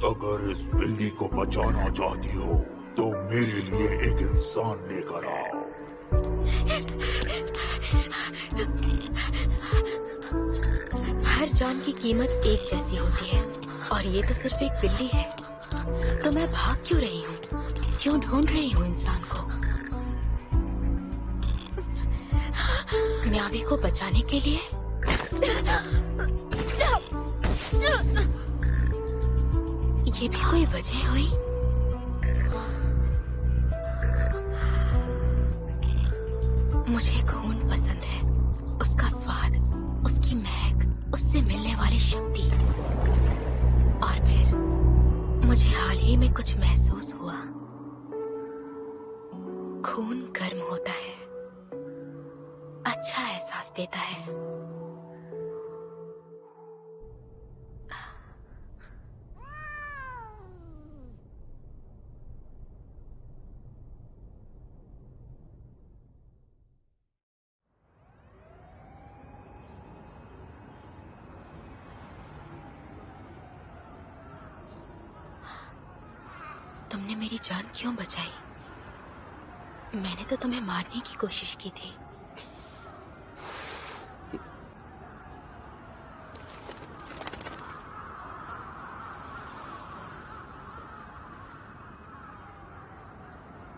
अगर इस बिल्ली को बचाना चाहती हो तो मेरे लिए एक इंसान लेकर आओ। हर जान की कीमत एक जैसी होती है और ये तो सिर्फ एक बिल्ली है। तो मैं भाग क्यों रही हूँ? क्यों ढूंढ रही हूँ इंसान को? म्यावी को बचाने के लिए? ये भी कोई वजह हुई? मुझे खून पसंद है, उसका स्वाद, उसकी महक, उससे मिलने वाली शक्ति। और फिर मुझे हाल ही में कुछ महसूस हुआ। खून गर्म होता है, अच्छा एहसास देता है। तुमने मेरी जान क्यों बचाई? मैंने तो तुम्हें मारने की कोशिश की थी।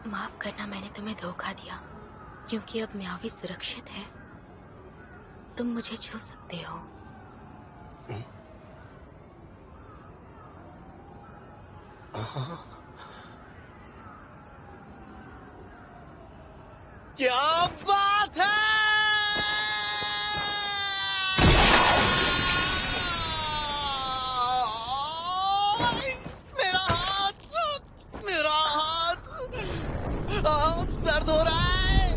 माफ करना, मैंने तुम्हें धोखा दिया। क्योंकि अब म्यावी सुरक्षित है, तुम मुझे छू सकते हो। क्या बात है! मेरा हाथ, मेरा हाथ, दर्द हो रहा है।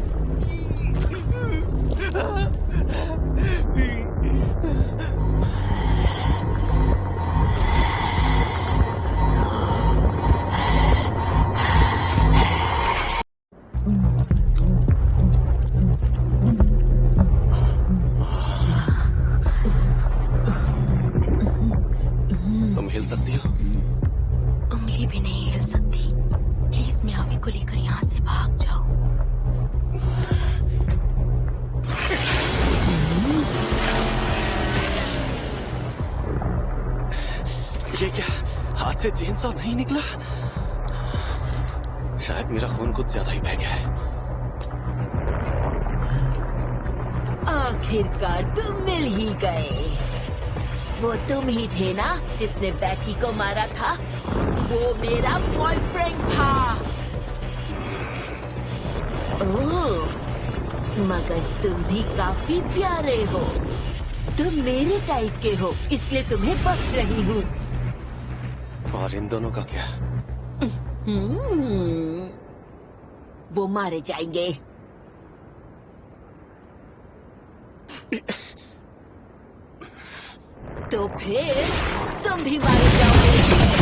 तुम हिल सकती हो? उंगली भी नहीं हिल सकती। प्लीज म्यावी को लेकर यहाँ से भाग जाओ। ये क्या, हाथ से चेनसॉ नहीं निकला? शायद मेरा खून कुछ ज्यादा ही बह गया है। आखिरकार तुम मिल ही गए। वो तुम ही थे ना जिसने बैटी को मारा था? वो मेरा बॉयफ्रेंड था। ओह, मगर तुम भी काफी प्यारे हो। तुम मेरे टाइप के हो, इसलिए तुम्हें बख्श रही हूँ। और इन दोनों का क्या? वो मारे जाएंगे। तो फिर तुम भी मारे जाओगे।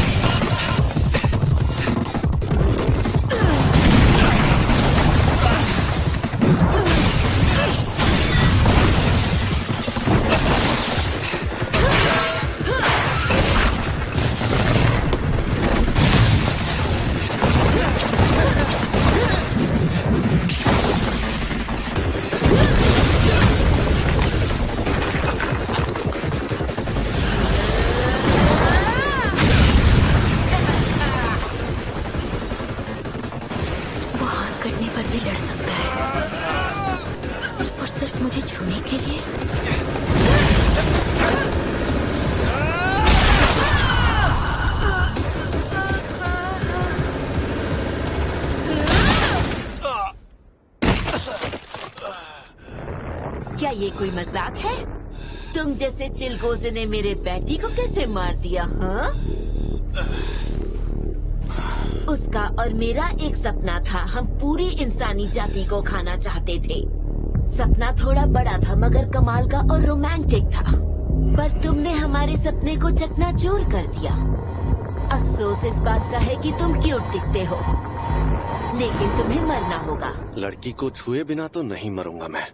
क्या ये कोई मजाक है? तुम जैसे चिलगोजे ने मेरे बेटी को कैसे मार दिया? हाँ, उसका और मेरा एक सपना था। हम पूरी इंसानी जाति को खाना चाहते थे। सपना थोड़ा बड़ा था मगर कमाल का और रोमांटिक था। पर तुमने हमारे सपने को चकनाचूर कर दिया। अफसोस इस बात का है कि तुम क्यूट दिखते हो, लेकिन तुम्हें मरना होगा। लड़की को छुए बिना तो नहीं मरूंगा मैं।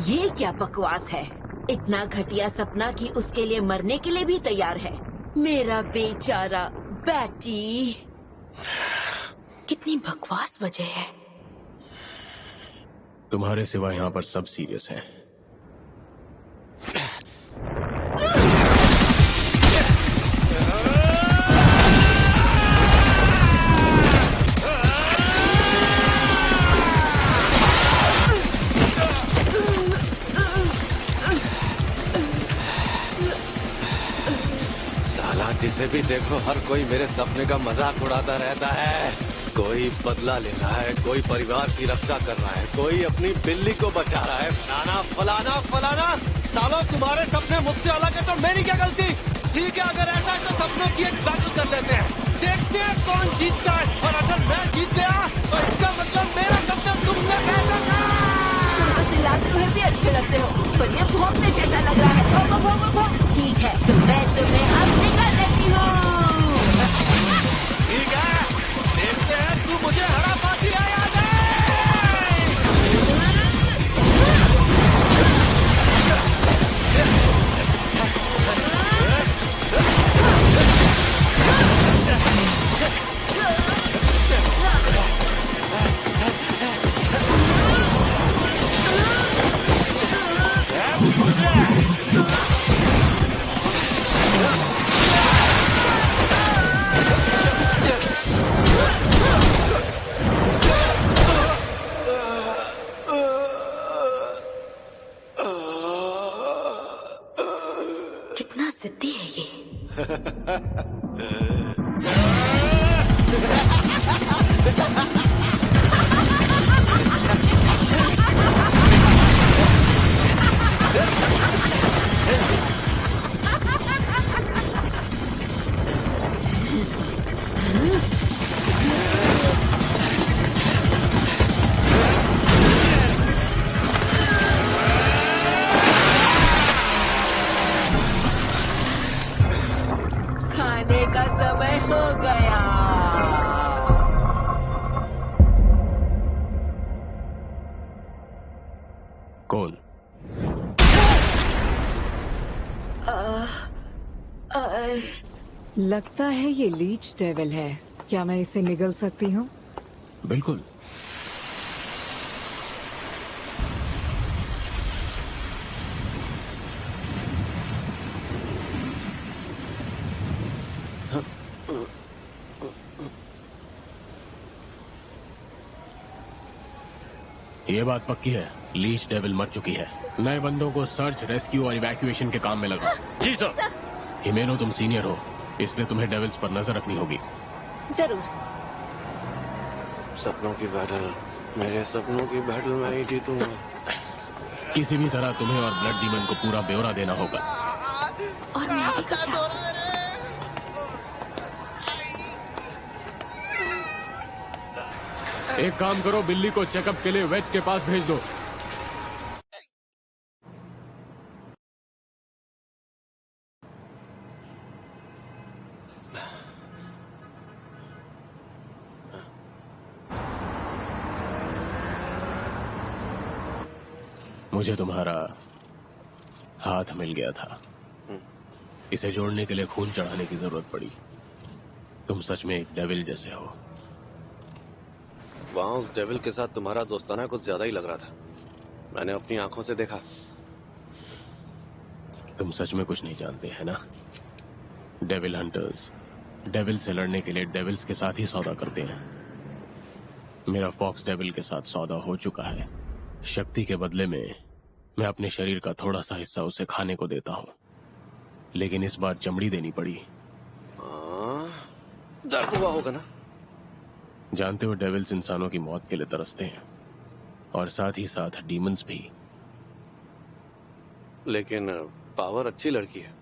ये क्या बकवास है? इतना घटिया सपना कि उसके लिए मरने के लिए भी तैयार है। मेरा बेचारा बैटी। कितनी बकवास वजह है। तुम्हारे सिवा यहाँ पर सब सीरियस हैं। जिसे भी देखो हर कोई मेरे सपने का मजाक उड़ाता रहता है। कोई बदला ले रहा है, कोई परिवार की रक्षा कर रहा है, कोई अपनी बिल्ली को बचा रहा है। फलाना फलाना फलाना। सालों तुम्हारे सपने मुझसे अलग है तो मेरी क्या गलती। ठीक है, अगर ऐसा है तो सपनों की एक बैटल कर लेते हैं, देखते हैं कौन जीतता है। और अगर मैं जीत गया तो इसका मतलब मेरा सपना तुमने कैसा था। तुम तो चिल्लाते हुए भी अच्छे लगते हो, पर ये भौंकने जैसा लग रहा है। भौंको भौंको भौंको। ठीक है, तो मैं तुम्हें अब निकाल लेती हूँ। ठीक है, देखते हैं तू मुझे हरा पाती है या नहीं। कितना जिद्दी है ये। खाने का समय हो गया। कौन? लगता है ये लीच डेविल है। क्या मैं इसे निगल सकती हूँ? बिल्कुल। ये बात पक्की है, लीच डेविल मर चुकी है। नए बंदों को सर्च, रेस्क्यू और इवैक्यूएशन के काम में लगा। जी सर। हिमेनो, तुम सीनियर हो, इसलिए तुम्हें डेविल्स पर नजर रखनी होगी। जरूर। सपनों की बैटल, मेरे सपनों की बैटल मैं ही जीतूंगा। किसी भी तरह तुम्हें और ब्लड डीमन को पूरा ब्यौरा देना होगा। और मैं का क्या? एक काम करो, बिल्ली को चेकअप के लिए वेट के पास भेज दो। मुझे तुम्हारा हाथ मिल गया था। इसे जोड़ने के लिए खून चढ़ाने की जरूरत पड़ी। तुम सच में एक डेविल जैसे हो। वहां उस डेविल के साथ तुम्हारा दोस्ताना कुछ ज्यादा ही लग रहा था। मैंने अपनी आंखों से देखा। तुम सच में कुछ नहीं जानते, है ना? डेविल हंटर्स डेविल से लड़ने के लिए डेविल्स के साथ ही सौदा करते हैं। मेरा फॉक्स डेविल के साथ सौदा हो चुका है। शक्ति के बदले में मैं अपने शरीर का थोड़ा सा हिस्सा उसे खाने को देता हूँ, लेकिन इस बार चमड़ी देनी पड़ी। दर्द हुआ होगा ना? जानते हो, डेविल्स इंसानों की मौत के लिए तरसते हैं, और साथ ही साथ डीमंस भी। लेकिन पावर अच्छी लड़की है।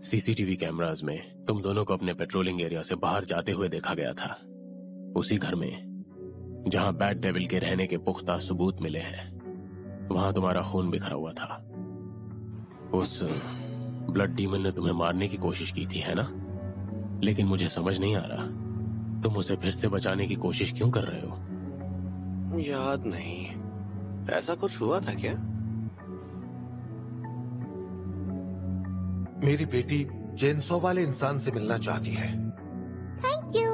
सीसीटीवी कैमरास में तुम दोनों को अपने पेट्रोलिंग एरिया से बाहर जाते हुए देखा गया था, उसी घर में जहां बैड डेविल के रहने के पुख्ता सबूत मिले हैं। वहां तुम्हारा खून बिखरा हुआ था। उस ब्लड डीमन ने तुम्हें मारने की कोशिश की थी, है ना? लेकिन मुझे समझ नहीं आ रहा, तुम उसे फिर से बचाने की कोशिश क्यों कर रहे हो? याद नहीं, ऐसा कुछ हुआ था क्या? मेरी बेटी चेनसो वाले इंसान से मिलना चाहती है। Thank you.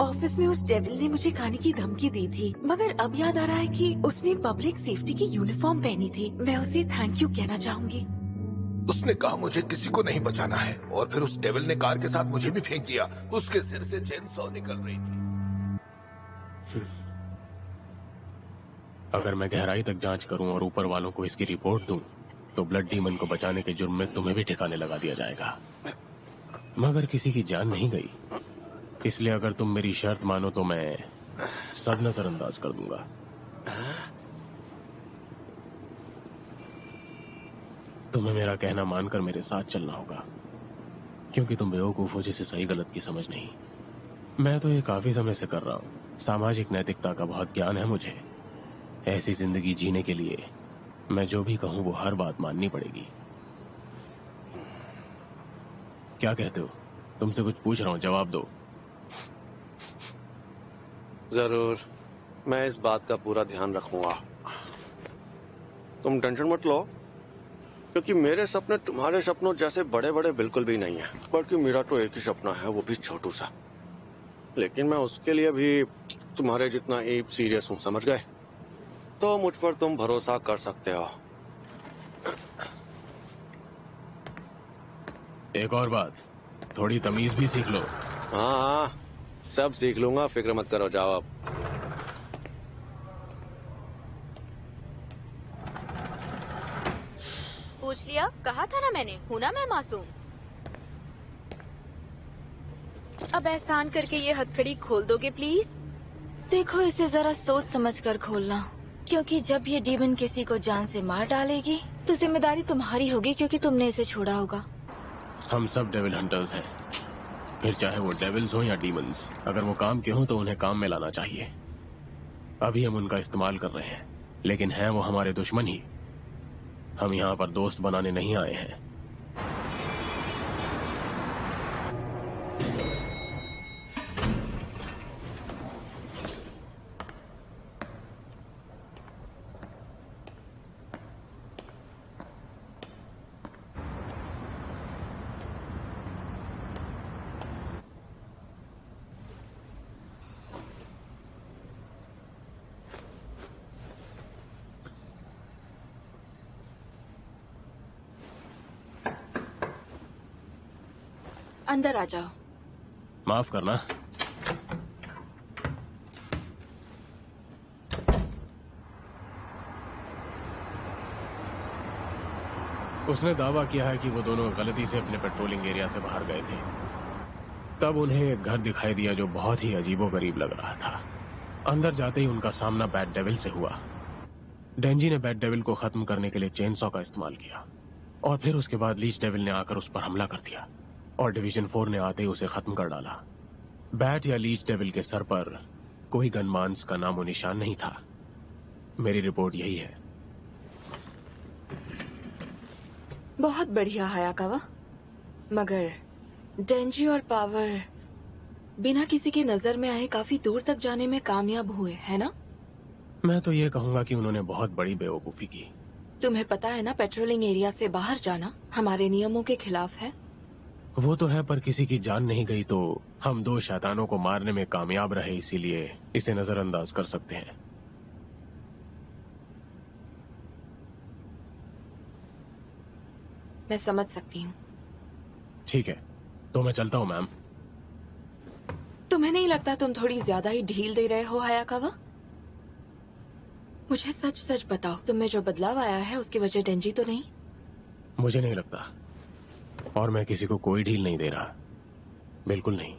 ऑफिस में उस डेविल ने मुझे खाने की धमकी दी थी, मगर अब याद आ रहा है कि उसने पब्लिक सेफ्टी की यूनिफॉर्म पहनी थी। मैं उसे थैंक यू कहना चाहूंगी। उसने कहा मुझे किसी को नहीं बचाना है, और फिर उस डेविल ने कार के साथ मुझे भी फेंक दिया। उसके सिर से चेनसॉ निकल रही थी। अगर मैं गहराई तक जांच करूं और ऊपर वालों को इसकी रिपोर्ट दूं, तो ब्लड डीमन को बचाने के जुर्म में तुम्हें भी ठिकाने लगा दिया जाएगा। मगर किसी की जान नहीं गई, इसलिए अगर तुम मेरी शर्त मानो तो मैं सब नजरअंदाज कर दूंगा। तुम्हें मेरा कहना मानकर मेरे साथ चलना होगा, क्योंकि तुम बेवकूफ हो जिसे सही गलत की समझ नहीं। मैं तो ये काफी समय से कर रहा हूं। सामाजिक नैतिकता का बहुत ज्ञान है मुझे। ऐसी जिंदगी जीने के लिए मैं जो भी कहूं वो हर बात माननी पड़ेगी। क्या कहते हो? तुमसे कुछ पूछ रहा हूं, जवाब दो। जरूर, मैं इस बात का पूरा ध्यान रखूंगा। तुम टेंशन मत लो, क्योंकि मेरे सपने तुम्हारे सपनों जैसे बड़े बड़े बिल्कुल भी नहीं है। बल्कि मेरा तो एक ही सपना है, वो भी छोटू सा। लेकिन मैं उसके लिए भी तुम्हारे जितना ही सीरियस हूँ, समझ गए? तो मुझ पर तुम भरोसा कर सकते हो। एक और बात, थोड़ी तमीज भी सीख लो। हाँ हाँ, सब सीख लूंगा, फिक्र मत करो। जाओ अब। पूछ लिया, कहा था ना मैंने, हूं ना मैं मासूम। अब एहसान करके ये हथकड़ी खोल दोगे प्लीज? देखो, इसे जरा सोच समझ कर खोलना, क्योंकि जब ये डीमन किसी को जान से मार डालेगी तो जिम्मेदारी तुम्हारी होगी, क्योंकि तुमने इसे छोड़ा होगा। हम सब डेविल हंटर्स हैं, फिर चाहे वो डेविल्स हो या डीमंस। अगर वो काम के हों तो उन्हें काम में लाना चाहिए। अभी हम उनका इस्तेमाल कर रहे हैं, लेकिन हैं वो हमारे दुश्मन ही। हम यहाँ पर दोस्त बनाने नहीं आए हैं। अंदर आ जाओ। माफ करना। उसने दावा किया है कि वो दोनों गलती से अपने पेट्रोलिंग एरिया से बाहर गए थे। तब उन्हें एक घर दिखाई दिया जो बहुत ही अजीबोगरीब लग रहा था। अंदर जाते ही उनका सामना बैड डेविल से हुआ। डेंजी ने बैड डेविल को खत्म करने के लिए चेनसॉ का इस्तेमाल किया, और फिर उसके बाद लीच डेविल ने आकर उस पर हमला कर दिया, और डिवीजन 4 ने आते ही उसे खत्म कर डाला। बैट या लीच डेविल के सर पर कोई गनमांस का नामो निशान नहीं था। मेरी रिपोर्ट यही है। बहुत बढ़िया हायाकावा, मगर डेंजी और पावर बिना किसी की नजर में आए काफी दूर तक जाने में कामयाब हुए, है ना? मैं तो ये कहूंगा कि उन्होंने बहुत बड़ी बेवकूफी की। तुम्हें पता है ना, पेट्रोलिंग एरिया से बाहर जाना हमारे नियमों के खिलाफ है। वो तो है, पर किसी की जान नहीं गई तो हम दो शैतानों को मारने में कामयाब रहे, इसीलिए इसे नजरअंदाज कर सकते हैं। मैं समझ सकती हूँ। ठीक है, तो मैं चलता हूँ मैम। तुम्हें नहीं लगता तुम थोड़ी ज्यादा ही ढील दे रहे हो हायाकावा? मुझे सच सच बताओ, तुम्हें जो बदलाव आया है उसकी वजह डेंजी तो नहीं? मुझे नहीं लगता, और मैं किसी को कोई ढील नहीं दे रहा, बिल्कुल नहीं।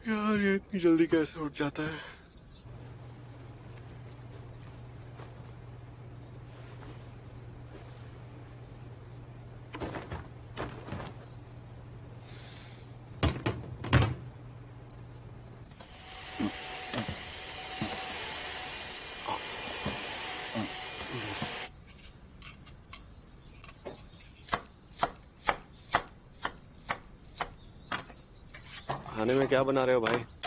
यार ये इतनी जल्दी कैसे उठ जाता है? खाने में क्या बना रहे हो भाई?